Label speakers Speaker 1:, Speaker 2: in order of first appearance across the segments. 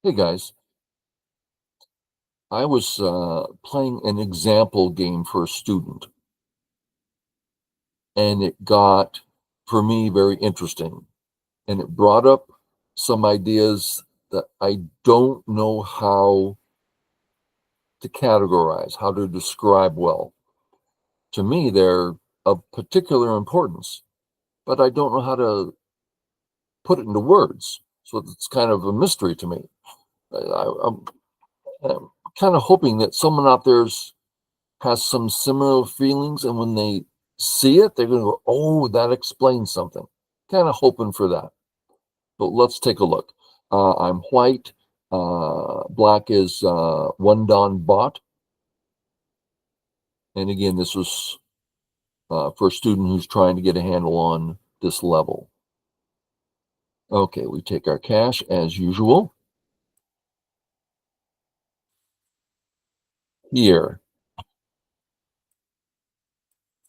Speaker 1: Hey guys, I was playing an example game for a student, and it got, for me, very interesting. And it brought up some ideas that I don't know how to categorize, how to describe well. To me, they're of particular importance, but I don't know how to put it into words. So it's kind of a mystery to me. I'm kind of hoping that someone out there's has some similar feelings, and when they see it, they're going to go, "Oh, that explains something." Kind of hoping for that. But let's take a look. I'm white. Black is one Don bot. And again, this was for a student who's trying to get a handle on this level. Okay, we take our cash as usual. Here,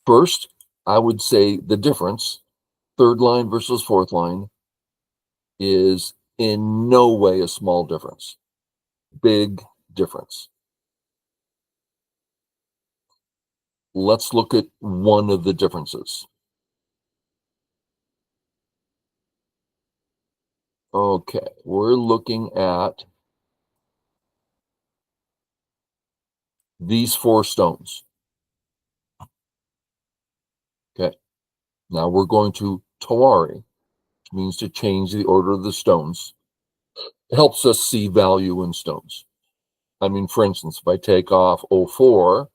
Speaker 1: first, I would say the difference, third line versus fourth line, is in no way a small difference. Big difference. Let's look at one of the differences. Okay, we're looking at these four stones. Okay, now we're going to Tawari, which means to change the order of the stones. It helps us see value in stones. I mean, for instance, if I take off O4,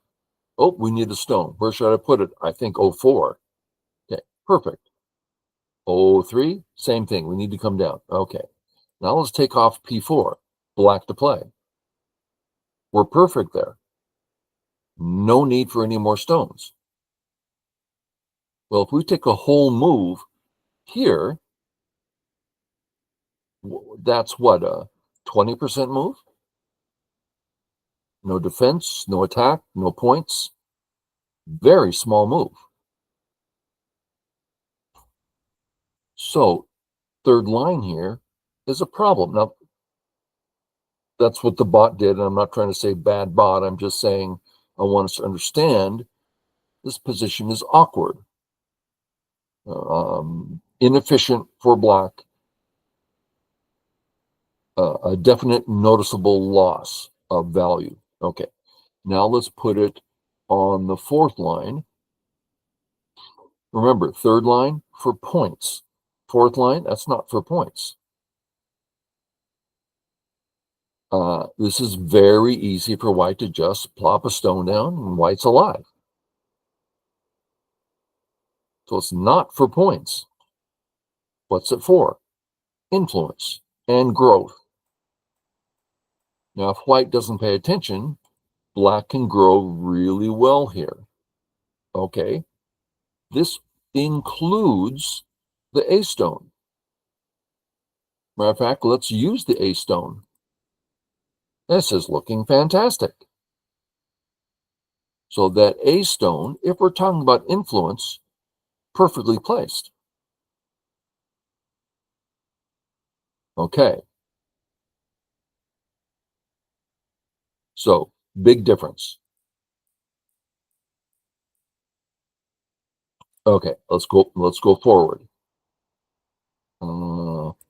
Speaker 1: oh, we need a stone. Where should I put it? I think O4. Okay, perfect. O3, same thing. We need to come down. Okay, now let's take off P4, black to play. We're perfect there. No need for any more stones. Well, if we take a whole move here, that's what, a 20% move? No defense, no attack, no points. Very small move. So third line here is a problem. Now, that's what the bot did, and I'm not trying to say bad bot. I'm just saying I want us to understand this position is awkward, inefficient for black, a definite noticeable loss of value. Okay, now let's put it on the fourth line. Remember, third line for points. Fourth line, that's not for points. This is very easy for white to just plop a stone down and white's alive. So it's not for points. What's it for? Influence and growth. Now, if white doesn't pay attention, black can grow really well here. Okay, this includes the A stone. Matter of fact, let's use the A stone. This is looking fantastic. So that A stone, if we're talking about influence, perfectly placed. Okay. So big difference. Okay, let's go forward.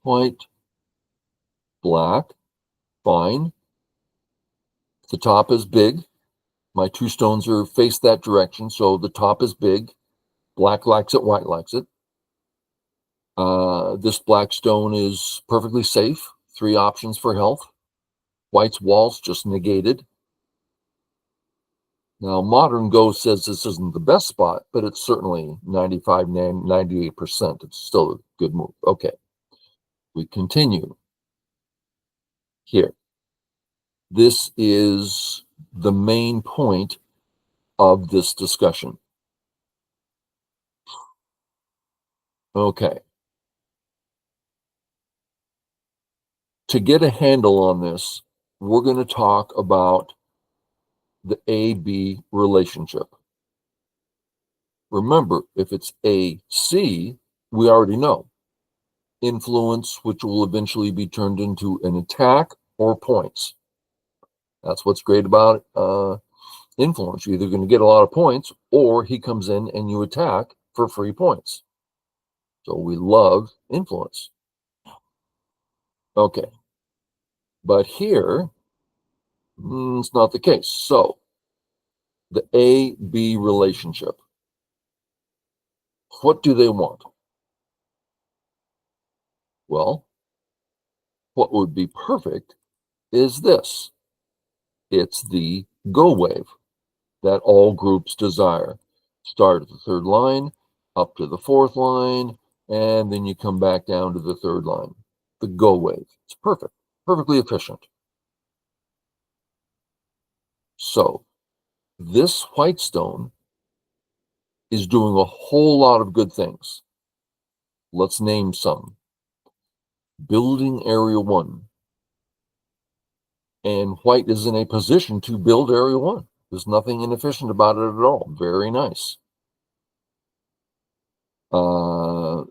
Speaker 1: White, black, fine. The top is big. My two stones are face that direction, so the top is big. Black likes it, white likes it. This black stone is perfectly safe. 3 options for health. White's wall's just negated. Now, Modern Go says this isn't the best spot, but it's certainly 95, 98%. It's still a good move. Okay, we continue here. This is the main point of this discussion. Okay. To get a handle on this, we're going to talk about the A-B relationship. Remember, if it's A-C, we already know. Influence, which will eventually be turned into an attack, or points. That's what's great about influence. You're either going to get a lot of points, or he comes in and you attack for free points. So we love influence. Okay. But here, it's not the case. So the A-B relationship, what do they want? Well, what would be perfect is this. It's the go wave that all groups desire. Start at the third line, up to the fourth line, and then you come back down to the third line. The go wave. It's perfect, perfectly efficient. So this white stone is doing a whole lot of good things. Let's name some. Building Area 1. And white is in a position to build Area 1. There's nothing inefficient about it at all. Very nice.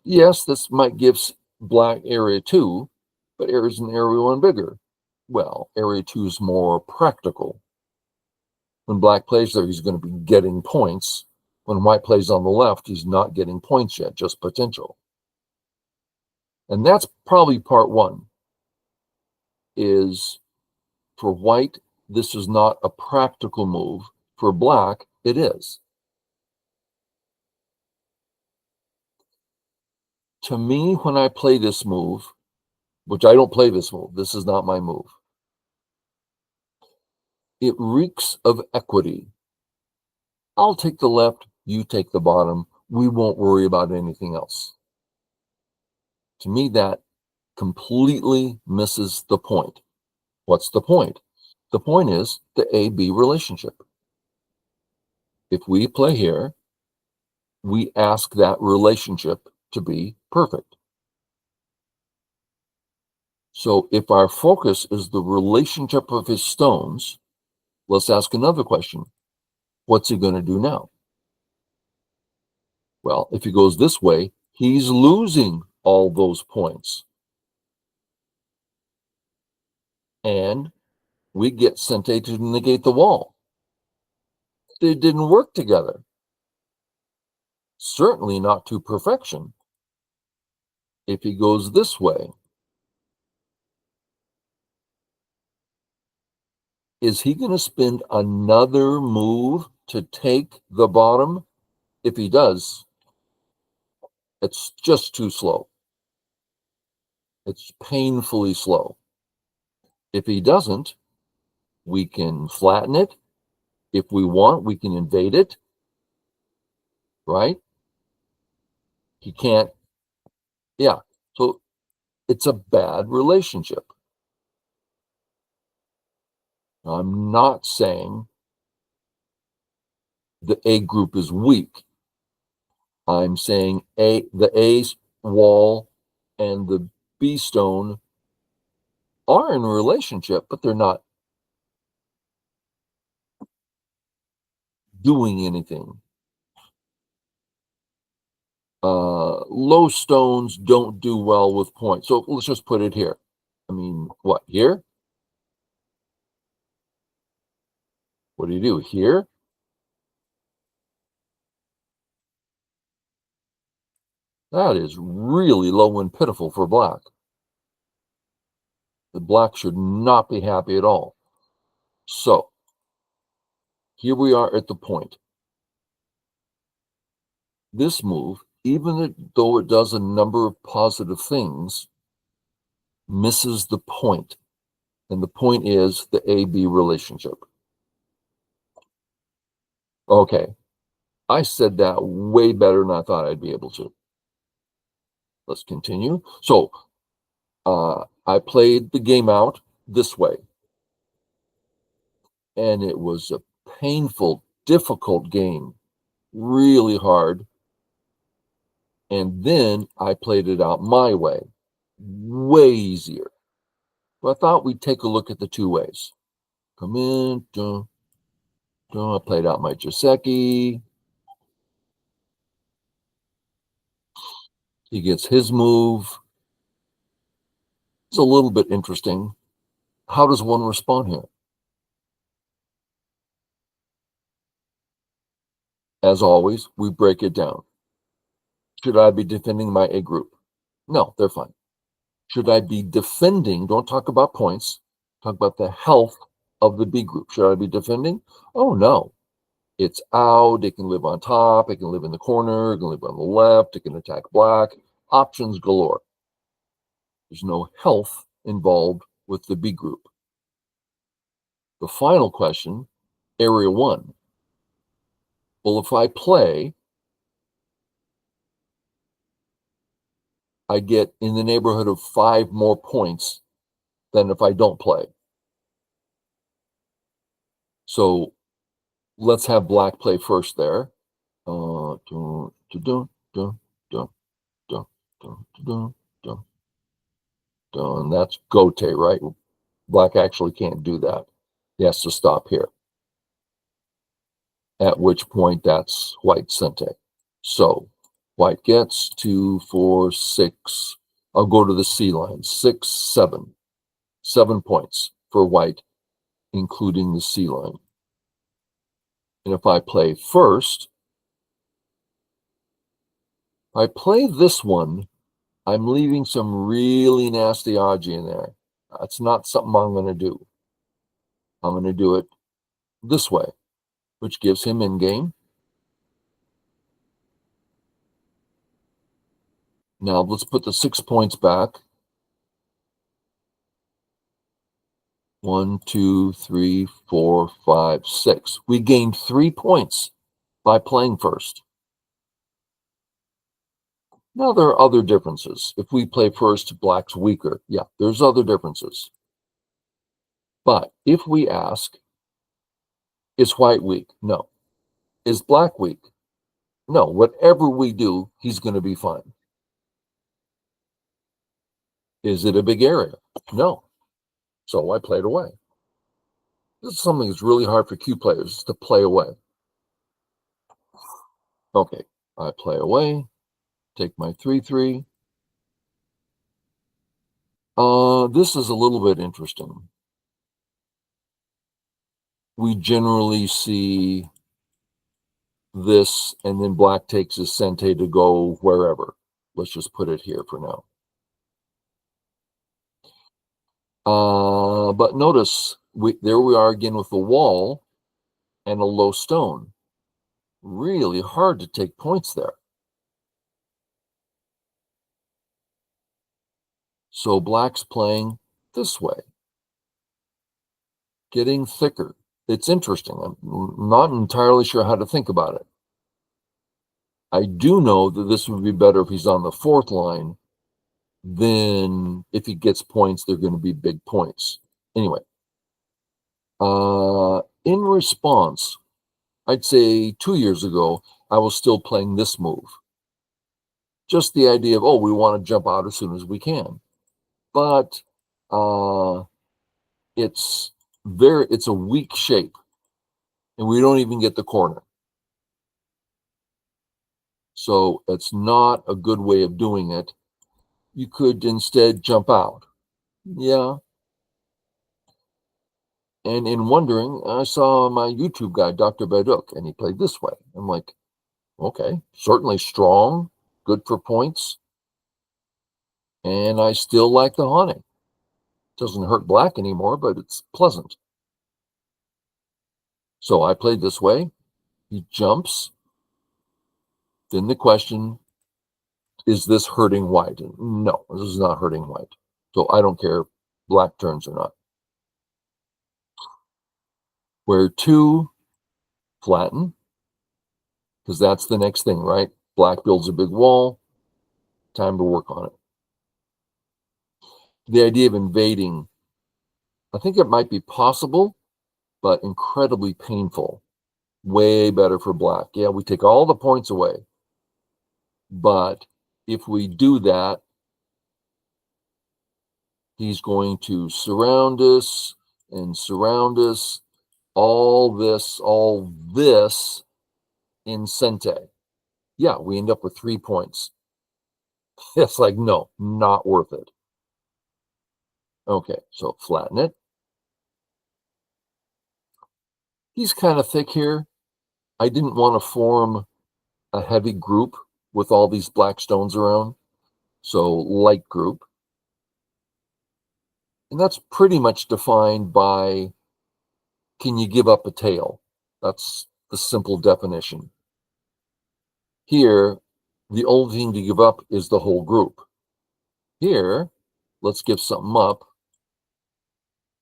Speaker 1: Yes, this might give black Area 2, but is in Area 1 bigger? Well, Area 2 is more practical. When black plays there, he's going to be getting points. When white plays on the left, he's not getting points yet, just potential. And that's probably part one, is for white, this is not a practical move. For black, it is. To me, when I play this move, which I don't play this move, this is not my move, it reeks of equity. I'll take the left, you take the bottom. We won't worry about anything else. To me, that completely misses the point. What's the point? The point is the A-B relationship. If we play here, we ask that relationship to be perfect. So if our focus is the relationship of his stones, let's ask another question. What's he going to do now? Well, if he goes this way, he's losing all those points. And we get Sente to negate the wall. They didn't work together. Certainly not to perfection. If he goes this way, is he going to spend another move to take the bottom? If he does, it's just too slow. It's painfully slow. If he doesn't, we can flatten it. If we want, we can invade it, right? He can't, yeah. So it's a bad relationship. I'm not saying the A group is weak. I'm saying the A wall and the B stone are in a relationship, but they're not doing anything. Low stones don't do well with points. So let's just put it here. I mean, what, here? What do you do here? That is really low and pitiful for black. The black should not be happy at all. So here we are at the point. This move, even though it does a number of positive things, misses the point. And the point is the A-B relationship. Okay, I said that way better than I thought I'd be able to. Let's continue. So I played the game out this way. And it was a painful, difficult game, really hard. And then I played it out my way, way easier. So I thought we'd take a look at the two ways. Come in, dun, dun, I played out my Joseki. He gets his move. It's a little bit interesting. How does one respond here? As always, we break it down. Should I be defending my A group? No, they're fine. Should I be defending? Don't talk about points. Talk about the health of the B group. Should I be defending? Oh, no. It's out. It can live on top. It can live in the corner. It can live on the left. It can attack black. Options galore. There's no health involved with the B group. The final question, area 1. Well, if I play, I get in the neighborhood of 5 more points than if I don't play. So let's have black play first there. And that's gote, right? Black actually can't do that. He has to stop here. At which point that's white sente. So white gets 2, 4, 6. I'll go to the C line. 6, 7. 7 points for white, including the C line. And if I play first, if I play this one, I'm leaving some really nasty aji in there. That's not something I'm going to do. I'm going to do it this way, which gives him in game. Now let's put the 6 points back. 1, 2, 3, 4, 5, 6. We gained 3 points by playing first. Now, there are other differences. If we play first, black's weaker. Yeah, there's other differences. But if we ask, is white weak? No. Is black weak? No. Whatever we do, he's going to be fine. Is it a big area? No. So I played away. This is something that's really hard for Q players, to play away. Okay, I play away, take my 3-3. This is a little bit interesting. We generally see this, and then black takes his sente to go wherever. Let's just put it here for now. But notice, there we are again with the wall and a low stone. Really hard to take points there. So black's playing this way, getting thicker. It's interesting. I'm not entirely sure how to think about it. I do know that this would be better if he's on the 4th line. Then if he gets points, they're going to be big points. Anyway, in response, I'd say 2 years ago, I was still playing this move. Just the idea of, oh, we want to jump out as soon as we can. But it's a weak shape, and we don't even get the corner. So it's not a good way of doing it. You could instead jump out. Yeah. And in wondering, I saw my YouTube guy, Dr. Beduk, and he played this way. I'm like, okay, certainly strong, good for points. And I still like the haunting. Doesn't hurt black anymore, but it's pleasant. So I played this way. He jumps. Then the question, is this hurting white? No, this is not hurting white. So I don't care if black turns or not. Where 2, flatten, because that's the next thing, right? Black builds a big wall. Time to work on it. The idea of invading, I think it might be possible, but incredibly painful. Way better for black. Yeah, we take all the points away. But if we do that, he's going to surround us and surround us. All this in sente. Yeah, we end up with 3 points. It's like, no, not worth it. Okay, so flatten it. He's kind of thick here. I didn't want to form a heavy group with all these black stones around. So light group. And that's pretty much defined by, can you give up a tail? That's the simple definition. Here, the only thing to give up is the whole group. Here, let's give something up.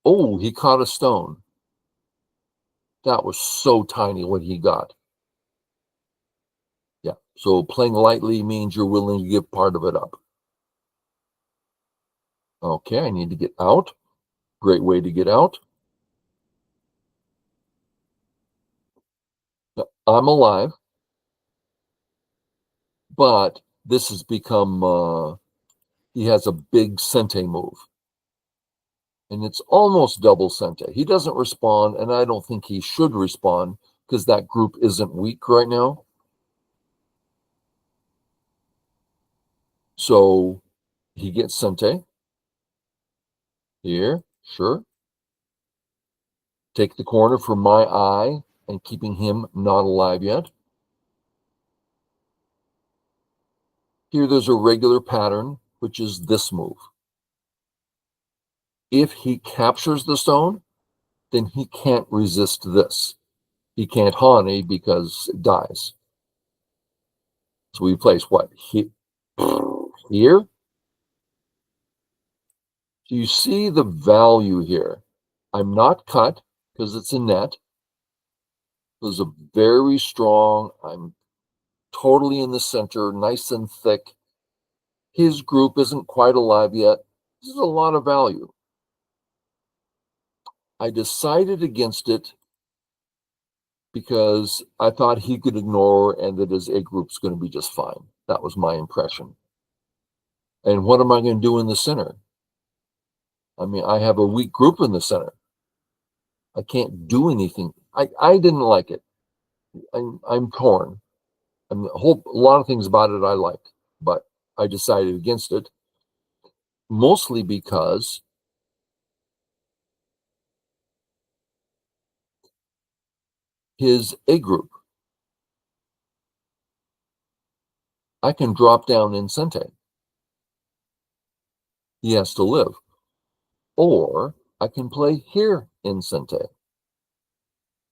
Speaker 1: Oh, he caught a stone. That was so tiny what he got. Yeah, so playing lightly means you're willing to give part of it up. Okay, I need to get out. Great way to get out. I'm alive, but this has become, he has a big Sente move. And it's almost double Sente. He doesn't respond, and I don't think he should respond because that group isn't weak right now. So he gets Sente. Here, sure. Take the corner for my eye and keeping him not alive yet. Here there's a regular pattern, which is this move. If he captures the stone, then he can't resist this. He can't Hane because it dies. So we place what? Here? So you see the value here. I'm not cut because it's a net. It was a very strong. I'm totally in the center, nice and thick. His group isn't quite alive yet. This is a lot of value. I decided against it because I thought he could ignore and that his A group's going to be just fine. That was my impression. And what am I going to do in the center? I mean, I have a weak group in the center. I can't do anything. I didn't like it. I'm torn. I mean, a lot of things about it I liked, but I decided against it, mostly because his A group, I can drop down in Sente. He has to live. Or I can play here in Sente.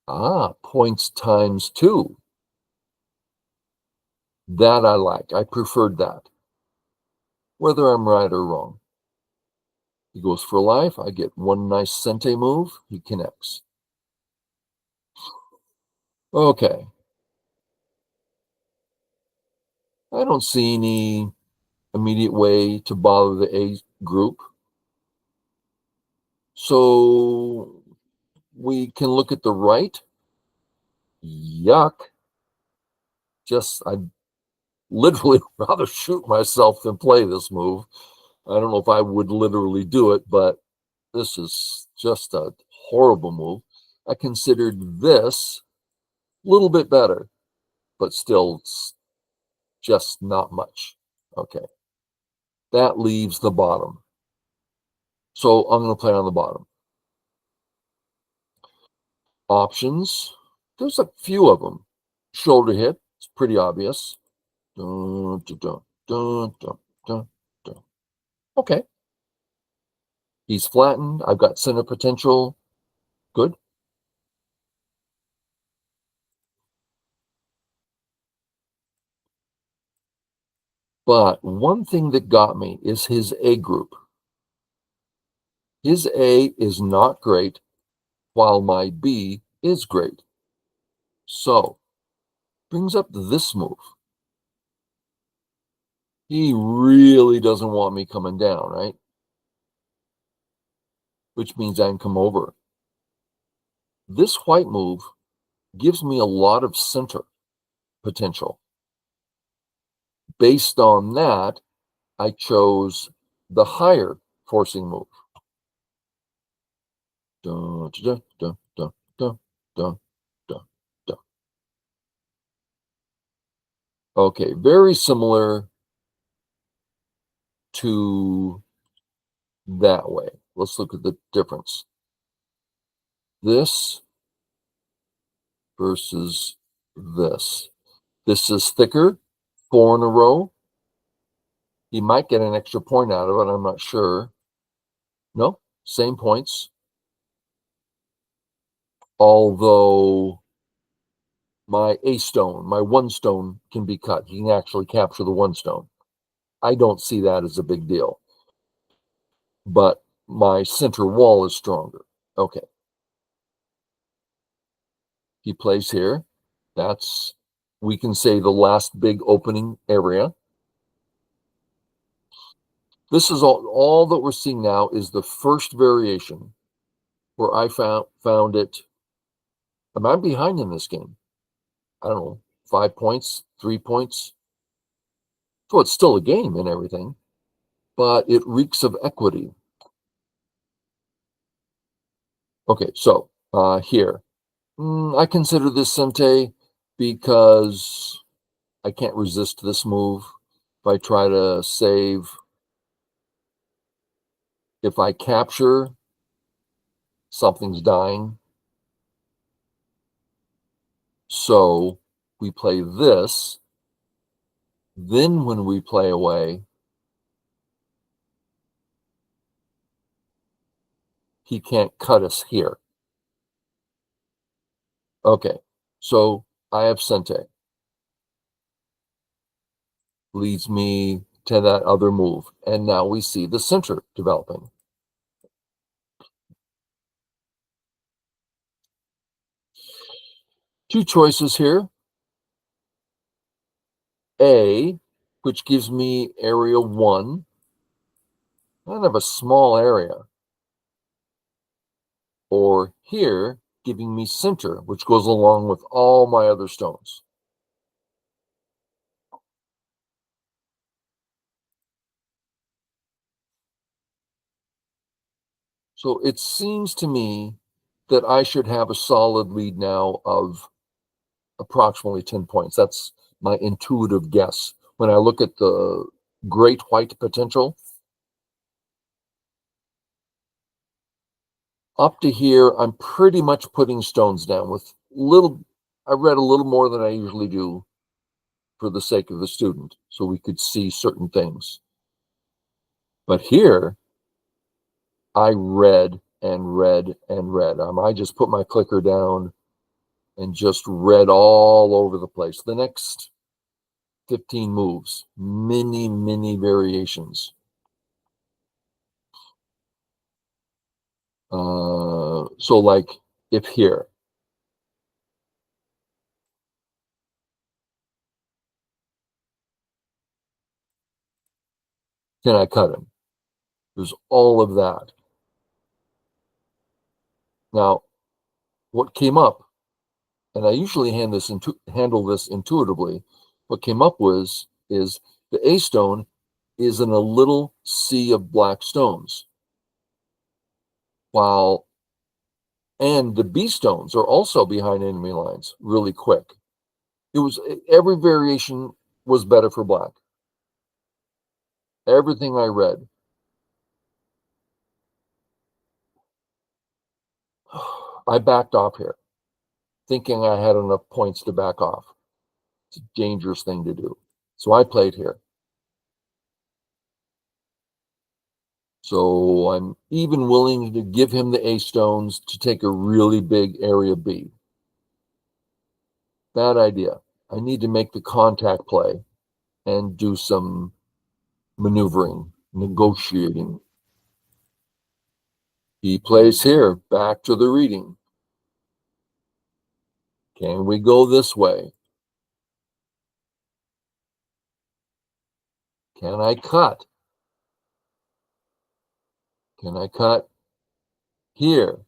Speaker 1: Ah, points times 2. That I like. I preferred that. Whether I'm right or wrong. He goes for life. I get one nice Sente move. He connects. Okay. I don't see any immediate way to bother the A group. So we can look at the right. Yuck. I'd literally rather shoot myself than play this move. I don't know if I would literally do it, but this is just a horrible move. I considered this a little bit better, but still just not much. Okay. That leaves the bottom. So I'm going to play on the bottom. Options. There's a few of them. Shoulder hit. It's pretty obvious. Dun, dun, dun, dun, dun, dun, dun. Okay. He's flattened. I've got center potential. Good. But one thing that got me is his A group. His A is not great, while my B is great. So, brings up this move. He really doesn't want me coming down, right? Which means I can come over. This white move gives me a lot of center potential. Based on that, I chose the higher forcing move. Dun, dun, dun, dun, dun, dun, dun, dun. Okay, very similar to that way. Let's look at the difference. This versus this. This is thicker, 4 in a row. He might get an extra point out of it, I'm not sure. No, same points. Although my A stone, my 1 stone can be cut. He can actually capture the 1 stone. I don't see that as a big deal. But my center wall is stronger. Okay. He plays here. That's, we can say, the last big opening area. This is all that we're seeing now is the first variation where I found it. I'm behind in this game. I don't know, 5 points, 3 points. So it's still a game and everything, but it reeks of equity. Okay, so here, I consider this Sente because I can't resist this move. If I try to save, if I capture, something's dying. So we play this. Then when we play away, he can't cut us here. Okay, so I have Sente. Leads me to that other move. And now we see the center developing. Two choices here. A, which gives me area 1. Kind of a small area. Or here, giving me center, which goes along with all my other stones. So it seems to me that I should have a solid lead now of approximately 10 points. That's my intuitive guess. When I look at the great white potential, up to here, I'm pretty much putting stones down with little, I read a little more than I usually do for the sake of the student, so we could see certain things. But here, I read and read and read. I just put my clicker down and just read all over the place. The next 15 moves, many variations. So like if here, can I cut him? There's all of that. Now, what came up, and I usually handle this intuitively, what came up is the A stone is in a little sea of black stones, while and the B stones are also behind enemy lines really quick. It was every variation was better for black. Everything I read. I backed off here, thinking I had enough points to back off. It's a dangerous thing to do. So I played here. So I'm even willing to give him the A stones to take a really big area B. Bad idea. I need to make the contact play and do some maneuvering, negotiating. He plays here, back to the reading. Can we go this way? Can I cut? Can I cut here?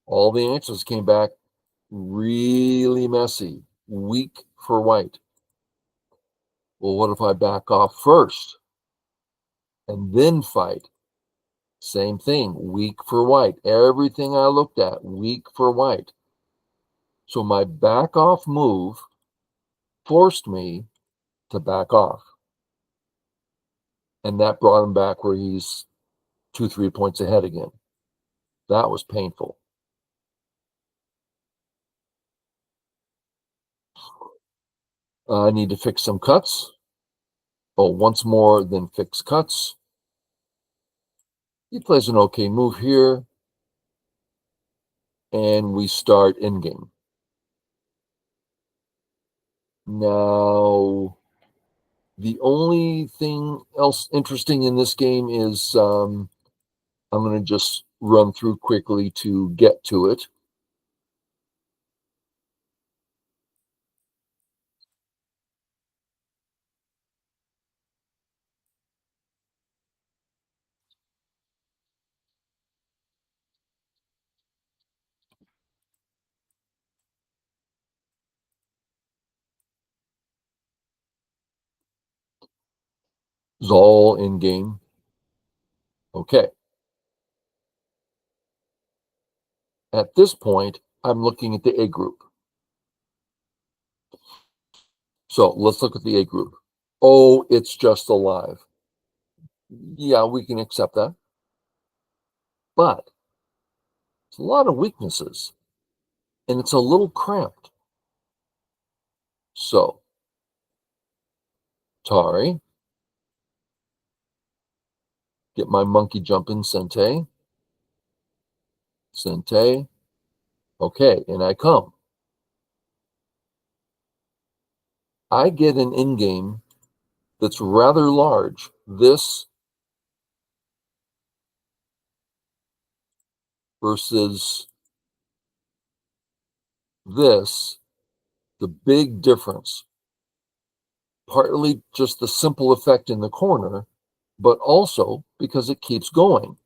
Speaker 1: All the answers came back really messy, weak for white. Well, what if I back off first and then fight? Same thing, weak for white. Everything I looked at, weak for white. So my back off move forced me to back off. And that brought him back where he's 2-3 points ahead again. That was painful. I need to fix some cuts. Oh, once more, then fix cuts. He plays an okay move here. And we start in game. Now, the only thing else interesting in this game is I'm going to just run through quickly to get to it. It's all in game. Okay. At this point, I'm looking at the A group. So let's look at the A group. Oh, it's just alive. Yeah, we can accept that. But it's a lot of weaknesses, and it's a little cramped. So, Tari, get my monkey jumping, Sente. Sente. Okay, and I come. I get an in-game that's rather large. This versus this, the big difference, partly just the simple effect in the corner, but also because it keeps going.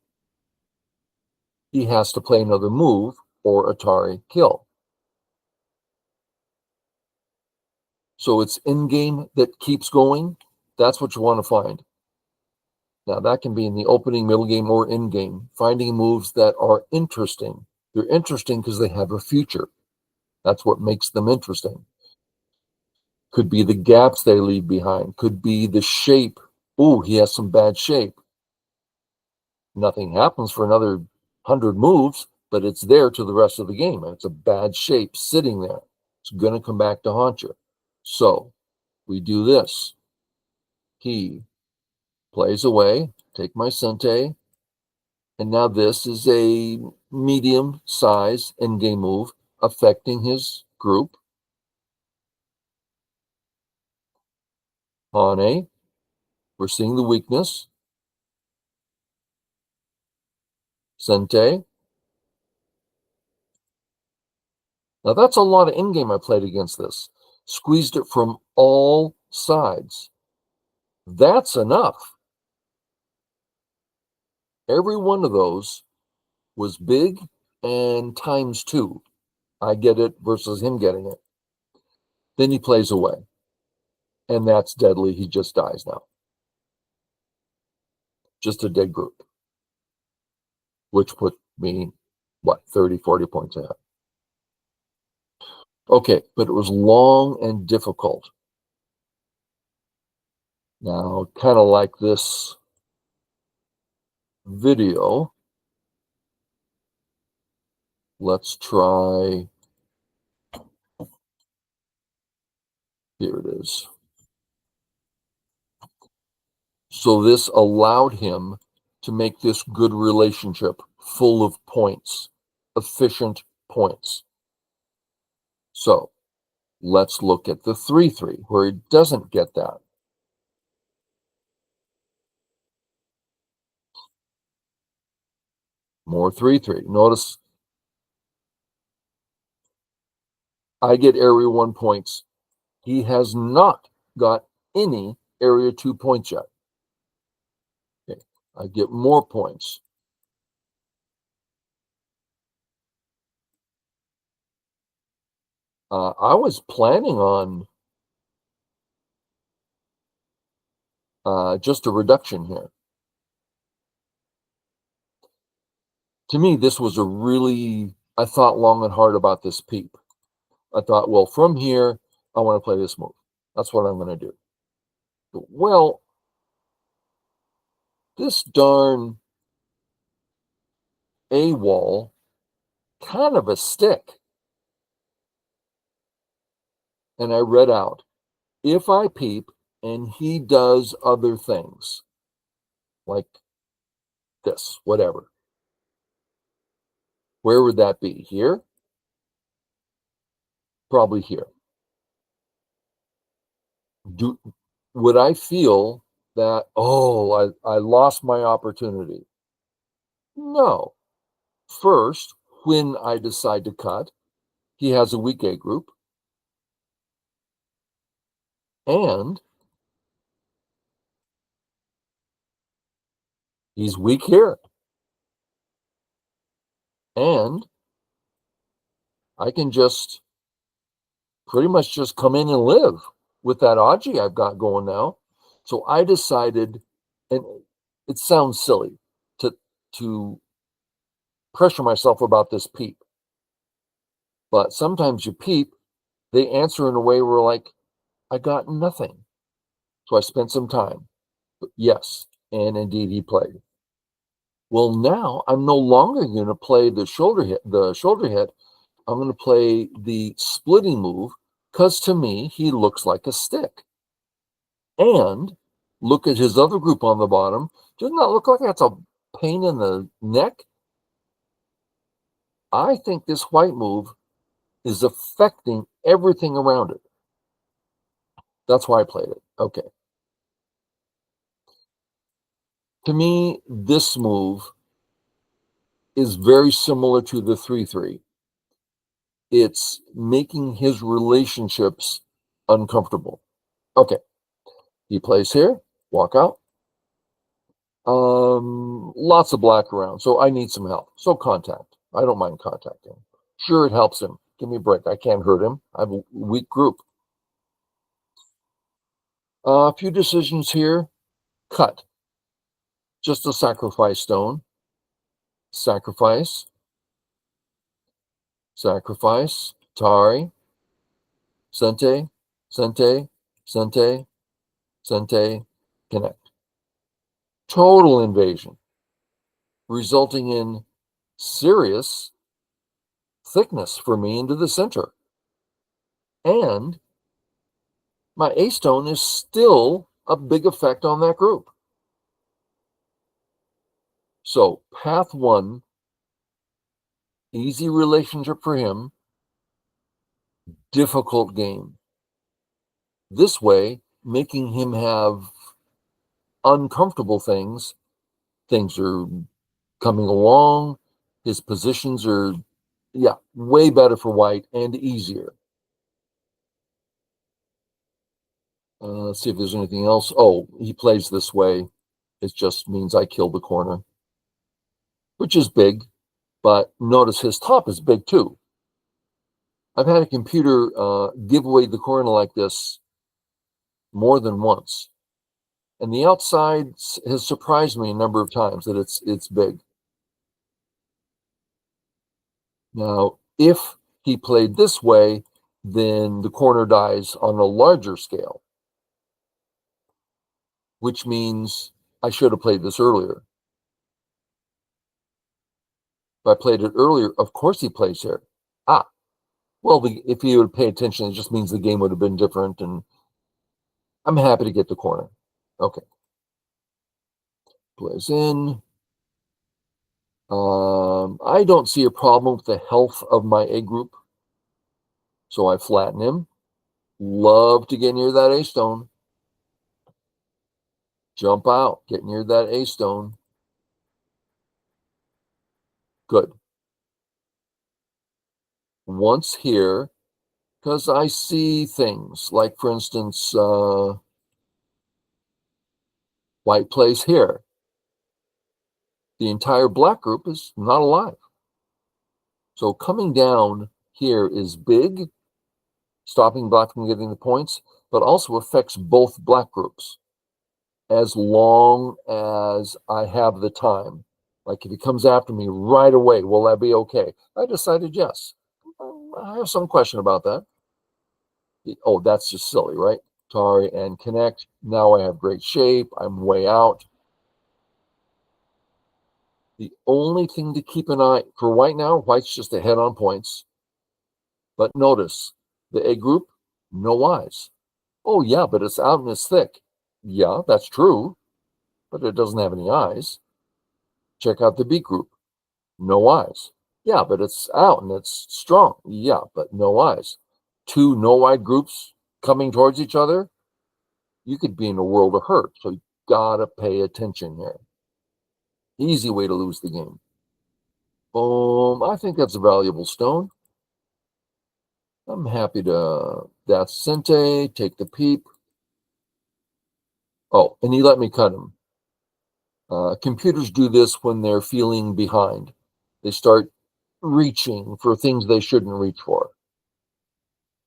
Speaker 1: He has to play another move or Atari kill. So it's in-game that keeps going. That's what you want to find. Now that can be in the opening, middle game, or in-game. Finding moves that are interesting. They're interesting because they have a future. That's what makes them interesting. Could be the gaps they leave behind. Could be the shape. Ooh, he has some bad shape. Nothing happens for another 100 moves, but it's there to the rest of the game. And it's a bad shape sitting there. It's going to come back to haunt you. So we do this. He plays away. Take my Sente. And now this is a medium size in-game move affecting his group. Hane, we're seeing the weakness. Sente. Now that's a lot of in-game I played against this. Squeezed it from all sides. That's enough. Every one of those was big and times two. I get it versus him getting it. Then he plays away. And that's deadly. He just dies now. Just a dead group. Which put me, what, 30, 40 points ahead. Okay, but it was long and difficult. Now, kind of like this video, let's try, here it is. So this allowed him to make this good relationship full of points, efficient points. So let's look at the 3-3, where he doesn't get that. More 3-3. Notice I get area 1 points. He has not got any area 2 points yet. Okay. I get more points. I was planning on just a reduction here. To me, this was a really, I thought long and hard about this peep. I thought, well, from here, I want to play this move. That's what I'm going to do. Well, this darn A wall, kind of a stick. And I read out, If I peep and he does other things, like this, whatever, where would that be? Here? Probably here. Would I feel that, oh, I lost my opportunity? No. First, when I decide to cut, he has a weak A group, and he's weak here. And I can just pretty much just come in and live with that Aji I've got going now. So I decided, and it sounds silly to pressure myself about this peep, but sometimes you peep, they answer in a way where like, I got nothing. So I spent some time. Yes, and indeed he played. Well, now I'm no longer going to play the shoulder hit. I'm going to play the splitting move because to me he looks like a stick. And look at his other group on the bottom. Doesn't that look like that's a pain in the neck? I think this white move is affecting everything around it. That's why I played it. Okay. To me, this move is very similar to the 3-3. It's making his relationships uncomfortable. Okay. He plays here, walk out. Lots of black around, so I need some help. So contact. I don't mind contacting. Sure, it helps him. Give me a break. I can't hurt him. I have a weak group. A few decisions here. Cut. Just a sacrifice stone. Sacrifice. Sacrifice. Tari. Sente. Sente. Sente. Sente. Connect. Total invasion, resulting in serious thickness for me into the center. And my A stone is still a big effect on that group. So path 1, easy relationship for him, difficult game. This way, making him have uncomfortable things. Things are coming along. His positions are, way better for white and easier. Let's see if there's anything else. Oh, he plays this way. It just means I kill the corner, which is big, but notice his top is big too. I've had a computer give away the corner like this more than once. And the outside has surprised me a number of times that it's big. Now, if he played this way, then the corner dies on a larger scale, which means I should have played this earlier. If I played it earlier, of course he plays here. Well, if he would pay attention, it just means the game would have been different, and I'm happy to get the corner. Okay. Plays in. I don't see a problem with the health of my A group, so I flatten him. Love to get near that A stone. Jump out, get near that A stone. Good. Once here, because I see things like, for instance, white plays here. The entire black group is not alive. So coming down here is big, stopping black from getting the points, but also affects both black groups as long as I have the time. Like if he comes after me right away, will that be okay? I decided yes. I have some question about that. Oh, that's just silly, right? Tari and connect. Now I have great shape. I'm way out. The only thing to keep an eye for white now, white's just ahead on points. But notice the A group, no eyes. Oh, yeah, but it's out and it's thick. Yeah, that's true, but it doesn't have any eyes. Check out the B group. No eyes. Yeah, but it's out and it's strong. Yeah, but no eyes. Two no-eyed groups coming towards each other, you could be in a world of hurt. So you gotta pay attention here. Easy way to lose the game. Boom. I think that's a valuable stone. I'm happy to. That's Sente. Take the peep. Oh, and he let me cut him. Computers do this when they're feeling behind. They start reaching for things they shouldn't reach for.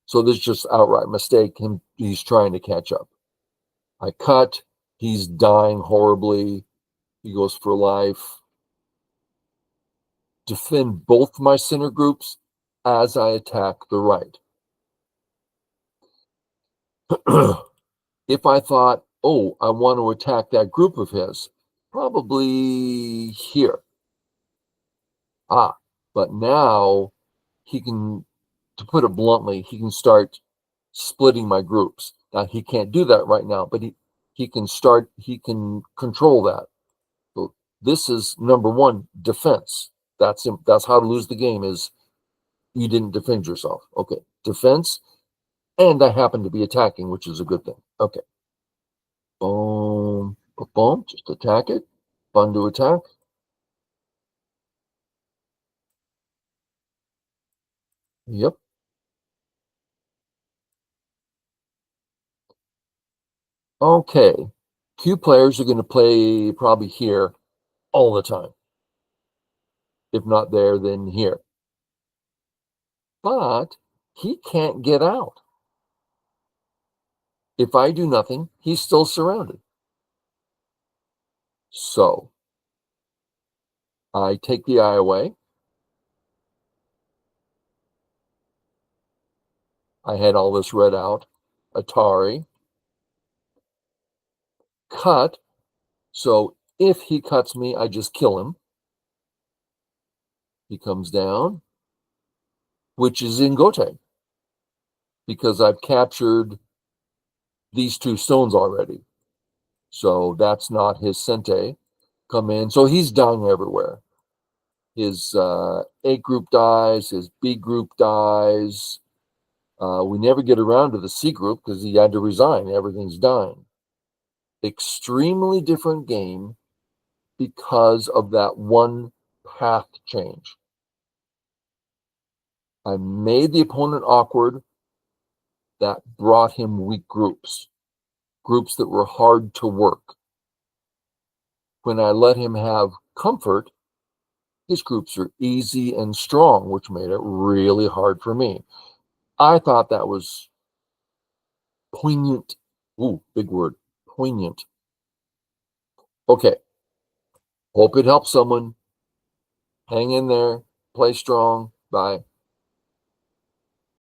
Speaker 1: So this is just outright mistake. He's trying to catch up. I cut. He's dying horribly. He goes for life. Defend both my center groups as I attack the right. If I thought, oh, I want to attack that group of his, probably here. But now he can, to put it bluntly, he can start splitting my groups. Now he can't do that right now, but he can control that. So this is number one, defense. That's how to lose the game is you didn't defend yourself. Okay, defense, and I happen to be attacking, which is a good thing. Okay. Boom, boom, just attack it. Fun to attack. Yep. Okay. Q players are going to play probably here all the time. If not there, then here. But he can't get out. If I do nothing, he's still surrounded. So I take the eye away. I had all this read out. Atari. Cut. So if he cuts me, I just kill him. He comes down, which is in Gote, because I've captured these two stones already. So that's not his Sente. Come in. So he's dying everywhere. His A group dies, his B group dies. We never get around to the C group because he had to resign. Everything's dying. Extremely different game because of that one path change. I made the opponent awkward. That brought him weak groups that were hard to work. When I let him have comfort, his groups are easy and strong, which made it really hard for me. I thought that was poignant. Ooh, big word. Poignant. Okay. Hope it helps someone. Hang in there. Play strong. Bye.